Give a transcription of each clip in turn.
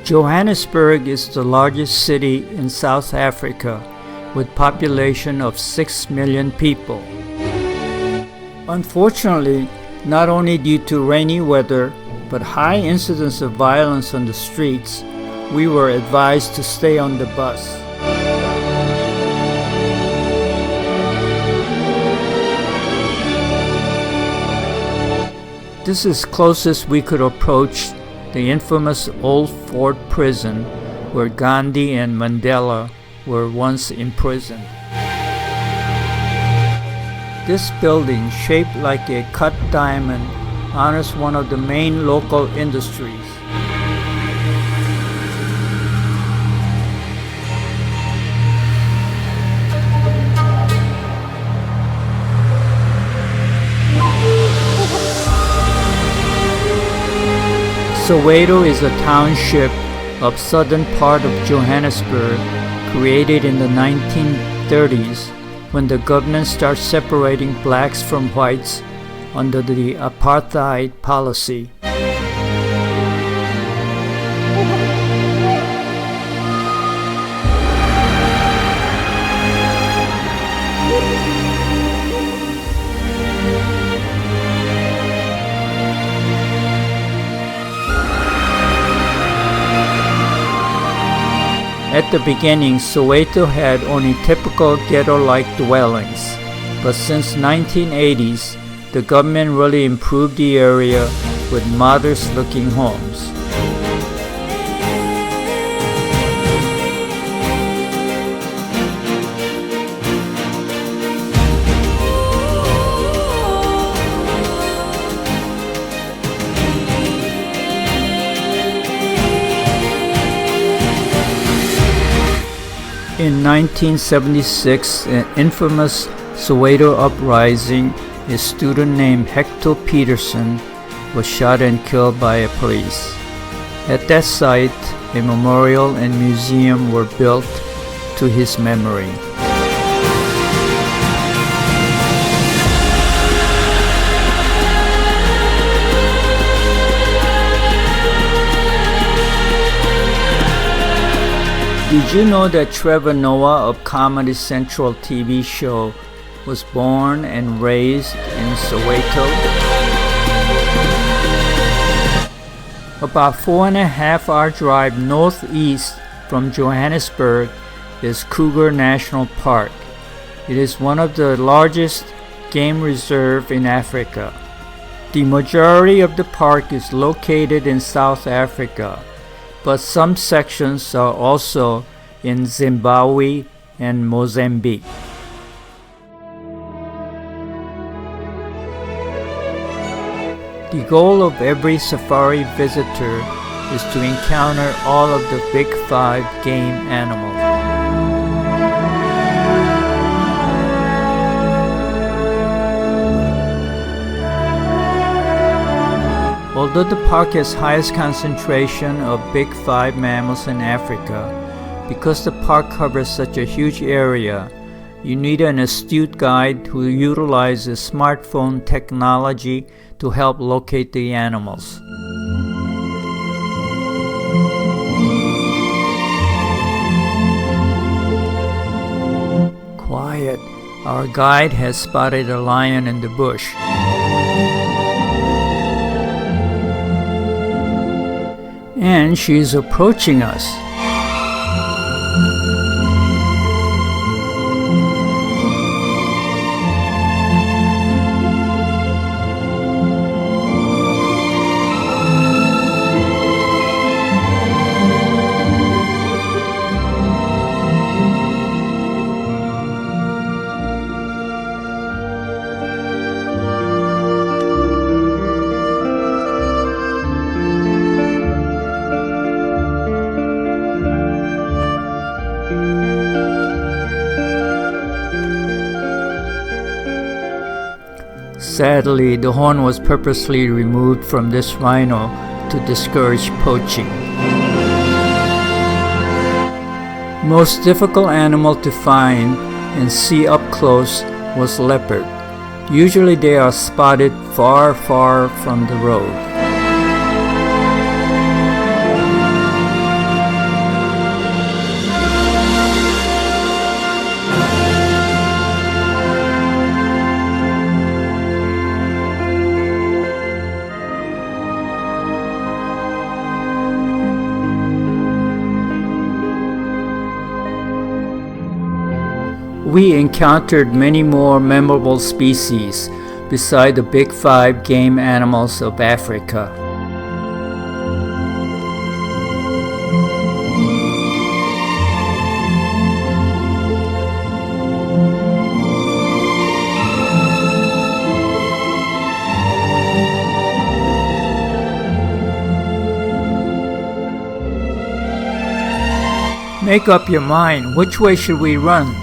Johannesburg is the largest city in South Africa with population of 6 million people. Unfortunately, not only due to rainy weather but high incidence of violence on the streets, we were advised to stay on the bus. This is closest we could approach the infamous Old Fort Prison where Gandhi and Mandela were once imprisoned. This building, shaped like a cut diamond, honors one of the main local industries. Soweto is a township of southern part of Johannesburg, created in the 1930s when the government started separating blacks from whites under the apartheid policy. At the beginning, Soweto had only typical ghetto-like dwellings, but since 1980s, the government really improved the area with modest-looking homes. In 1976, an infamous Soweto uprising, a student named Hector Peterson was shot and killed by police. At that site, a memorial and museum were built to his memory. Did you know that Trevor Noah of Comedy Central TV show was born and raised in Soweto? About 4.5-hour drive northeast from Johannesburg is Kruger National Park. It is one of the largest game reserves in Africa. The majority of the park is located in South Africa, but some sections are also in Zimbabwe and Mozambique. The goal of every safari visitor is to encounter all of the big 5 game animals. Although the park has highest concentration of big 5 mammals in Africa, because the park covers such a huge area, you need an astute guide who utilizes smartphone technology to help locate the animals. Quiet, our guide has spotted a lion in the bush. And she is approaching us. Sadly, the horn was purposely removed from this rhino to discourage poaching. Most difficult animal to find and see up close was leopard. Usually they are spotted far from the road. We encountered many more memorable species beside the big five game animals of Africa. Make up your mind, which way should we run?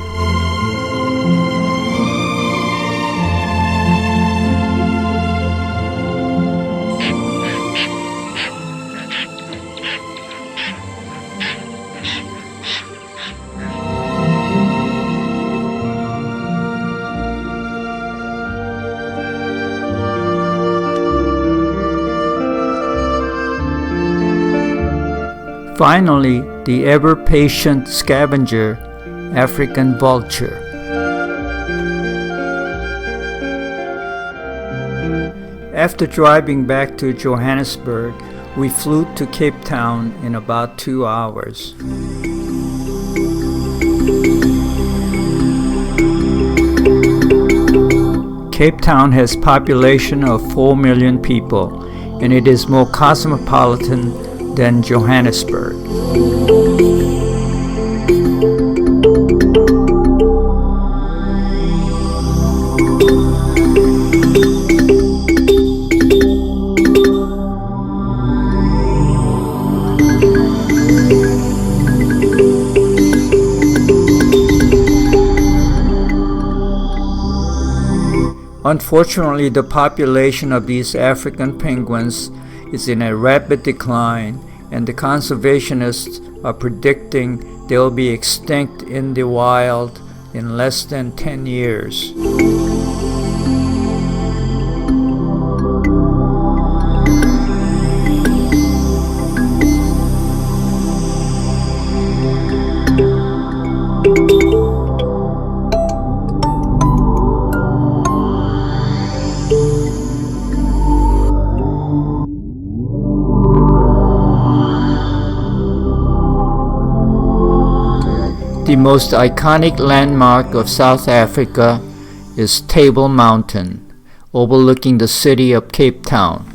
Finally, the ever-patient scavenger, African vulture. After driving back to Johannesburg, we flew to Cape Town in about 2 hours. Cape Town has a population of 4 million people, and it is more cosmopolitan than Johannesburg. Unfortunately, the population of these African penguins is in a rapid decline, and the conservationists are predicting they will be extinct in the wild in less than 10 years. The most iconic landmark of South Africa is Table Mountain, overlooking the city of Cape Town.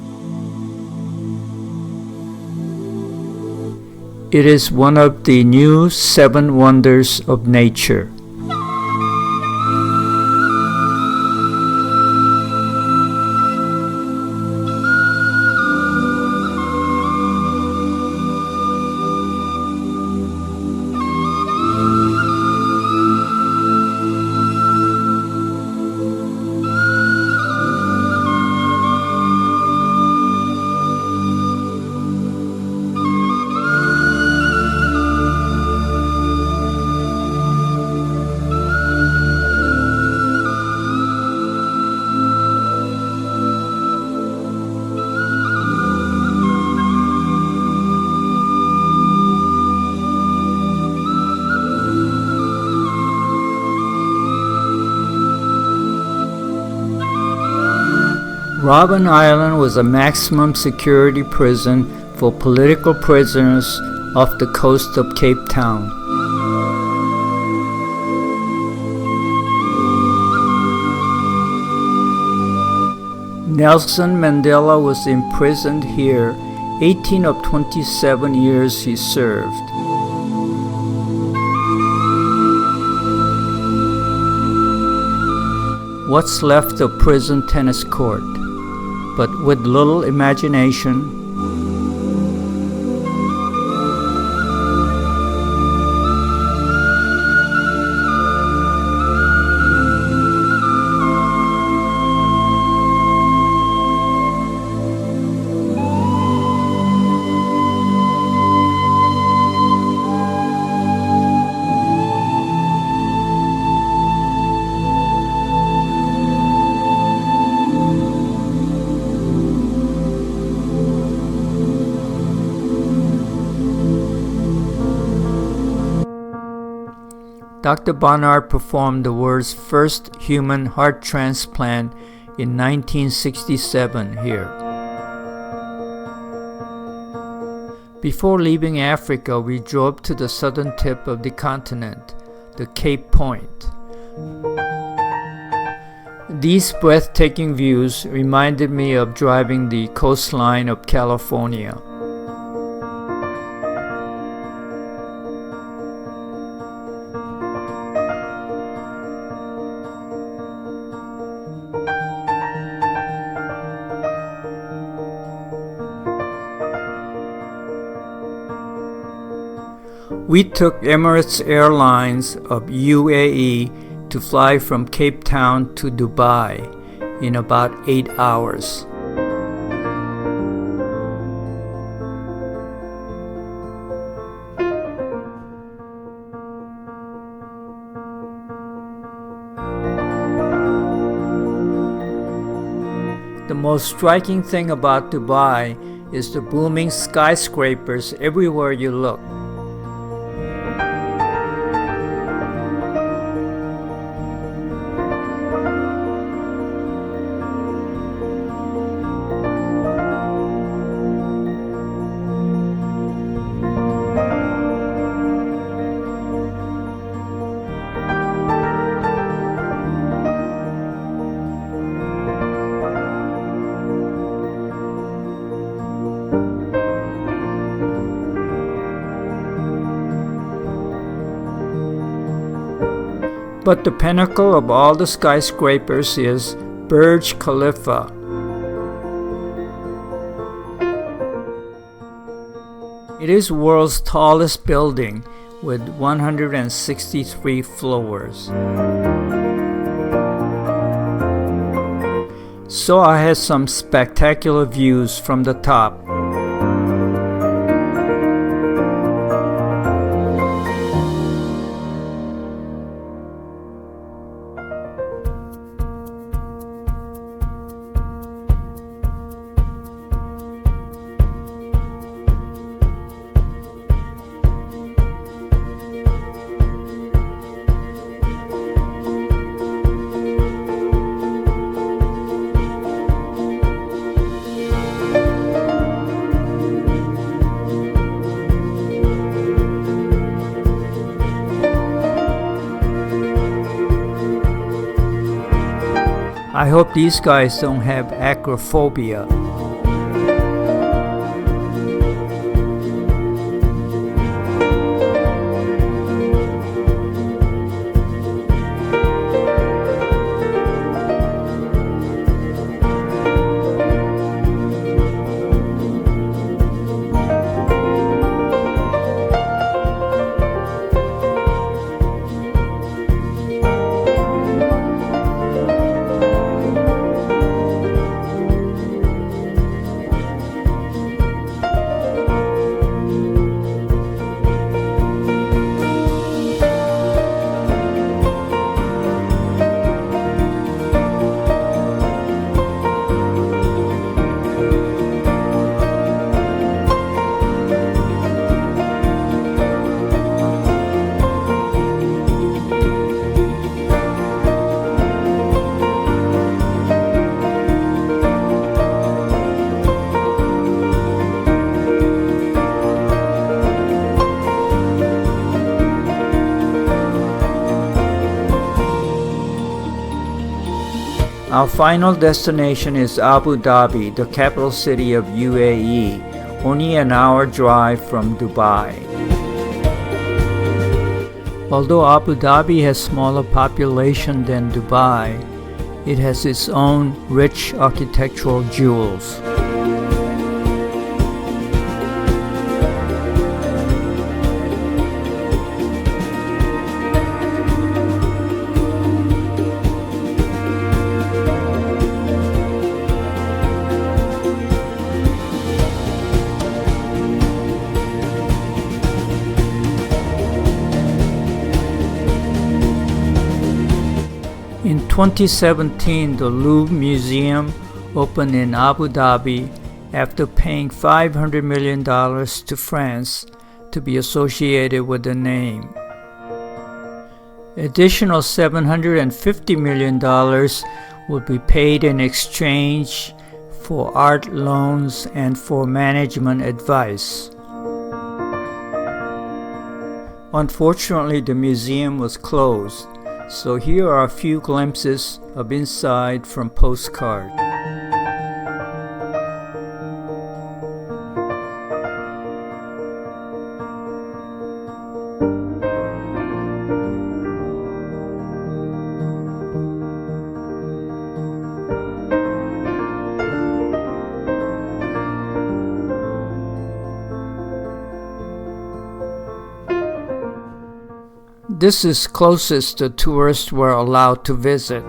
It is one of the new 7 wonders of nature. Robben Island was a maximum security prison for political prisoners off the coast of Cape Town. Nelson Mandela was imprisoned here. 18 of 27 years he served. What's left of prison tennis court? But with little imagination, Dr. Barnard performed the world's first human heart transplant in 1967 here. Before leaving Africa, we drove to the southern tip of the continent, the Cape Point. These breathtaking views reminded me of driving the coastline of California. We took Emirates Airlines of UAE to fly from Cape Town to Dubai in about 8 hours. The most striking thing about Dubai is the booming skyscrapers everywhere you look. But the pinnacle of all the skyscrapers is Burj Khalifa. It is the world's tallest building with 163 floors. So I had some spectacular views from the top. I hope these guys don't have acrophobia. Our final destination is Abu Dhabi, the capital city of UAE, only an hour drive from Dubai. Although Abu Dhabi has smaller population than Dubai, it has its own rich architectural jewels. In 2017, the Louvre Museum opened in Abu Dhabi after paying $500 million to France to be associated with the name. Additional $750 million will be paid in exchange for art loans and for management advice. Unfortunately, the museum was closed, So here are a few glimpses of inside from postcard. This is closest the tourists were allowed to visit.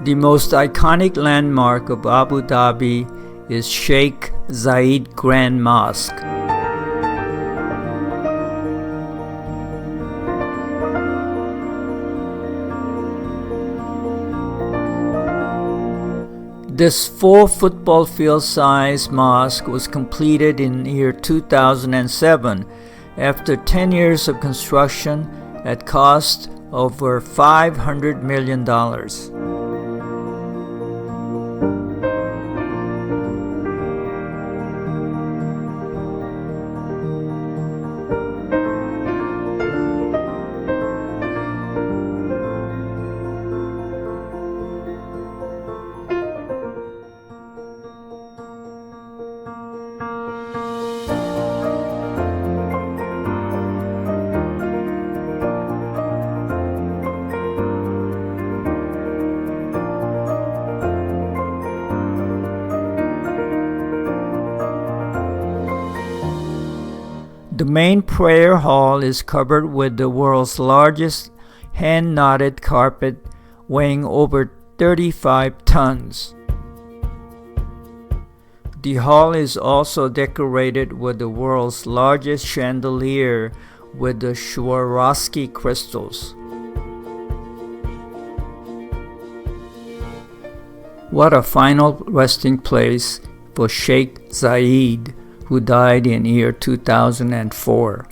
The most iconic landmark of Abu Dhabi is Sheikh Zayed Grand Mosque. This 4 football field size mosque was completed in the year 2007 after 10 years of construction at cost over $500 million. The main prayer hall is covered with the world's largest hand-knotted carpet weighing over 35 tons. The hall is also decorated with the world's largest chandelier with the Swarovski crystals. What a final resting place for Sheikh Zayed, who died in year 2004.